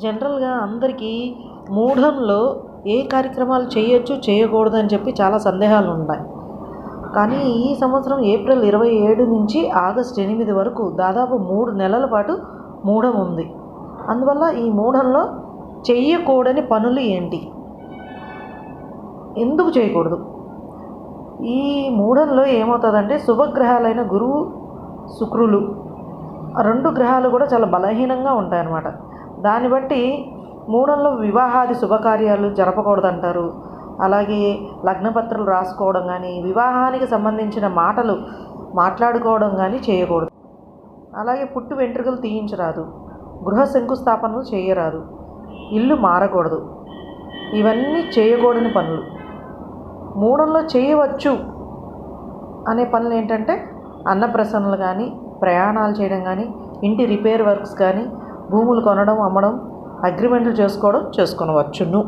జనరల్గా అందరికీ మూఢంలో ఏ కార్యక్రమాలు చేయొచ్చు చేయకూడదని చెప్పి చాలా సందేహాలు ఉన్నాయి. కానీ ఈ సంవత్సరం ఏప్రిల్ 27 నుంచి ఆగస్టు 8 వరకు దాదాపు 3 నెలల పాటు మూఢం ఉంది. అందువల్ల ఈ మూఢంలో చెయ్యకూడని పనులు ఏంటి, ఎందుకు చేయకూడదు? ఈ మూఢంలో ఏమవుతుందంటే శుభగ్రహాలైన గురువు శుక్రులు 2 గ్రహాలు కూడా చాలా బలహీనంగా ఉంటాయన్నమాట. దాన్ని బట్టి మూఢంలో వివాహాది శుభకార్యాలు జరపకూడదంటారు. అలాగే లగ్నపత్రాలు రాసుకోవడం కానీ, వివాహానికి సంబంధించిన మాటలు మాట్లాడుకోవడం కానీ చేయకూడదు. అలాగే పుట్టు వెంట్రుకలు తీయించరాదు, గృహ శంకుస్థాపనలు చేయరాదు, ఇల్లు మారకూడదు. ఇవన్నీ చేయకూడని పనులు. మూఢంలో చేయవచ్చు అనే పనులు ఏంటంటే అన్నప్రసన్నలు కానీ, ప్రయాణాలు చేయడం కానీ, ఇంటి రిపేర్ వర్క్స్ కానీ, భూములు కొనడం అమ్మడం, అగ్రిమెంట్లు చేసుకోవడం చేసుకొనవచ్చును.